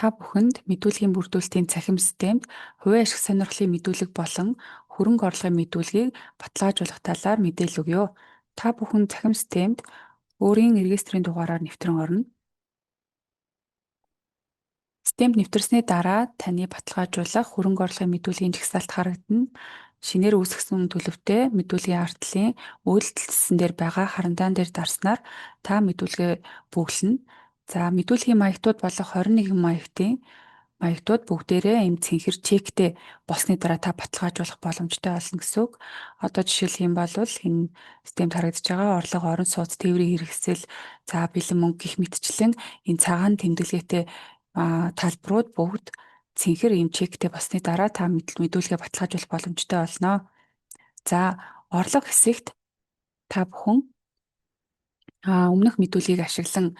Та бүхэнд мэдүүлгийн бүрдүүлэлтийн цахим системд хувийн ашиг сонирхлын мэдүүлэг болон хөрөнгө орлогын мэдүүлгийг баталгаажуулах талаар мэдээлэл өгье. Та бүхэн цахим системд өөрийн регистрийн дугаараар нэвтрэн орно. Системд нэвтрсэний дараа таны баталгаажуулах хөрөнгө орлогын мэдүүлгийн жагсаалт харагдана. Шинээр үүсгэсэн төлөвтэй мэдүүлгийн артлын үйлдэлсэн дээр байгаа харандаан дээр дарснаар та мэдүүлгээ бүглэнэ. За мэдүүлгийн маягтууд болох 21 маягтууд бүгдээрээ ийм цэнхэр чектэй болсны дараа та баталгаажуулах боломжтой болно гэсэн үг. Одоо жишээлх юм бол энэ системд харагдаж байгаа орлого, орон сууц, тээврийн хэрэгсэл, за бэлэн мөнгө гэх мэтчлэн энэ цагаан тэмдэглэгээтэй талбарууд бүгд цэнхэр ийм чектэй болсны дараа та мэдүүлгээ баталгаажуулах боломжтой болно. За орлого хэсэгт та бүхэн өмнөх мэдүүлгийг ашиглан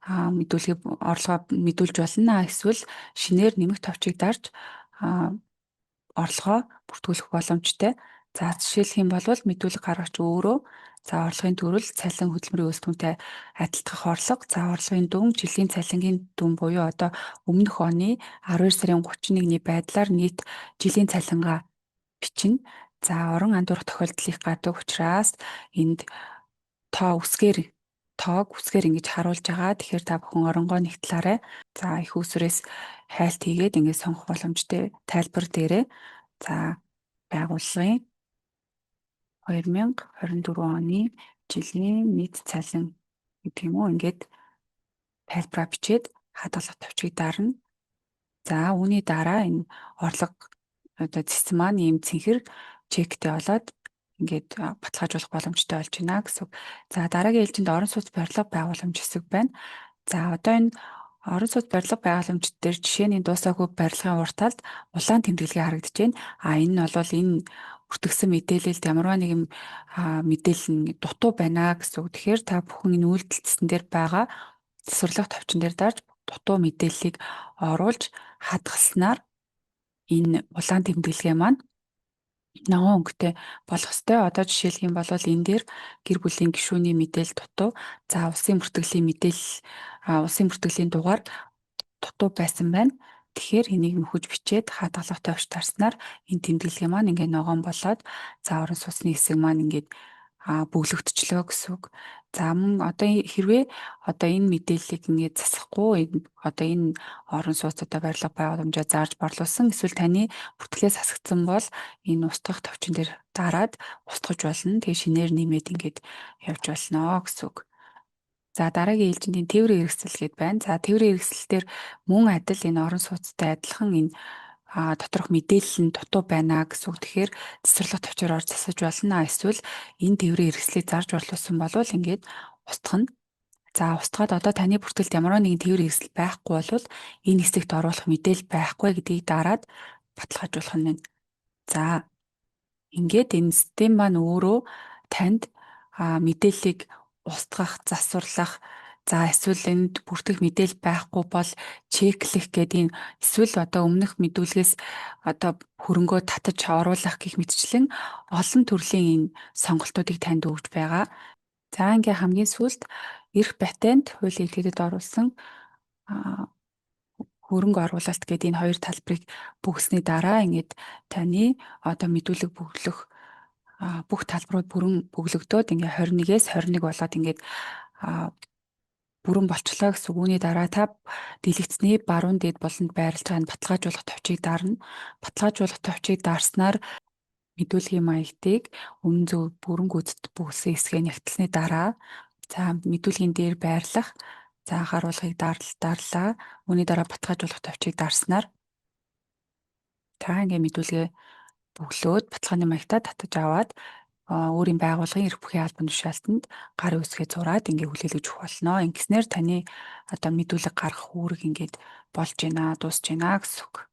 мэдүүлгийг орлогоо мэдүүлж болно. Эсвэл шинээр нэмэх товчийг дарж орлогоо бүртгүүлэх боломжтой. За жишээлх юм бол мэдүүлэг гаргагч өөрөө орлогын төрөл, цалин, хөдөлмөрийн үйлдвэртэй адилтгах орлого, орлогын дүн, жилийн цалингийн дүн буюу одоо өмнөх оны 12 сарын 31-ний байдлаар нийт жилийн цалингаа бичнэ. За орон андуурах тохиолдлыг гадаг учраас энд тоог үсгээр ингэж харуулж байгаа. Тэгэхээр та бүхэн оронгоо нэгтлээрээ их усрээс хайлт хийгээд ингэ сонгох боломжтой. Тайлбар дээрээ байгууллагын 2024 оны жилийн нийт цалин гэдэг юм уу ингээд тайлбараа бичээд хадгалах товчгийг дарна. За үүний дараа энэ орлого цэцэн маань ийм цэнхэр чектэй болоод ингээд баталгаажуулах боломжтой болж байна гэсэн. За дараагийн ээлжинд орон сууц барилга байгууламж хэсэг байна. За одоо энэ орон сууц барилга байгууламж дээр жишээний дуусаагүй барилгын урталд улаан тэмдэглэгээ харагдаж байна. Энэ нь бол энэ бүртгэгдсэн мэдээлэлд ямарваа нэгэн мэдээлэл нь дутуу байна гэсэн үг. Тэгэхээр та бүхэн энэ үйлдэлтсэн дээр байгаа засварлах товчон дээр дарж дутуу мэдээллийг оруулж хадгалснаар энэ улаан тэмдэглэгээ маань ногоон өнгөтэй болох ёстой. Одоо жишээлх юм бол энэ дээр гэр бүлийн гишүүний мэдээлэл дутуу, улсын бүртгэлийн дугаар дутуу байсан байна. Тэгэхээр энийг нөхөж бичээд хадгалах товч дарснаар энэ тэмдэглэгээ маань ингээд ногоон болоод орон сууцны хэсэг маань ингээд бүглэгдчихлөө гэсэн үг. За мөн одоо хэрвээ энэ мэдээллийг ингээд засахгүй энэ орон сууц барилга байгууламжаа зааж борлуулсан эсвэл таны бүртгэлээс хасагдсан бол энэ устгах товчон дээр дараад устгаж болно. Тэгээ шинээр нэмээд ингээд явж болно гэсэн үг. За дараагийн ээлжинд тээврийн хэрэгсэл гээд байна. За тээврийн хэрэгсэл дээр мөн адил энэ орон сууцтай адилхан энэ доторх мэдээлэл нь дутуу байна гэсэн үг. Тэгэхээр засварлах товчоор орж засаж болно. Эсвэл энэ тээврийн хэрэгслийг зарж борлуулсан бол ингээд устгах нь. За устгаад одоо таны бүртгэлд ямар нэгэн тээврийн хэрэгсэл байхгүй бол энэ хэсэгт оруулах мэдээлэл байхгүй гэдгийг дараад баталгаажуулах нь байна. За ингээд энэ систем маань өөрөө танд мэдээллийг устгах, засварлах, эсвэл энд бүртгэх мэдээлэл байхгүй бол чеклэх гэдэг энэ эсвэл өмнөх мэдүүлгээс хөрөнгөө татаж оруулах гэх мэтчлэн олон төрлийн энэ сонголтуудыг танд өгж байгаа. За ингээ хамгийн сүүлд эрх патент, хуулийн этгээдэд оруулсан хөрөнгө оруулалт гэдэг энэ хоёр талбарыг бүгсний дараа ингээд таны мэдүүлэг бүглэх бүх талбарууд бүрэн бүглөгдөөд ингээ 21-ээс 21 болоод ингээд бүрэн болчлоо гэсэн. Үүний дараа та дэлгэцний баруун дээд болонд байрлаж байгаа баталгаажуулах товчийг дарна. Баталгаажуулах товчийг дарснаар мэдүүлгийн маягтыг үнэн зөв бүрэн гүйцэд бүглэсэн хэсгээ нягтлсны дараа мэдүүлгийн дээр байрлах харуулгыг дарлаа. Үүний дараа баталгаажуулах товчийг дарснаар та ингээ мэдүүлгээ бүглөөд баталгааны маягтаа татаж аваад өөрийн байгууллагын эрх бүхий албан тушаалтанд гарын үсгээ зураад ингээ хүлээлгэж өгөх болно. Ингэснээр таны мэдүүлэг гаргах үүрэг ингээд болж байна, дуусж байна гэсэн үг.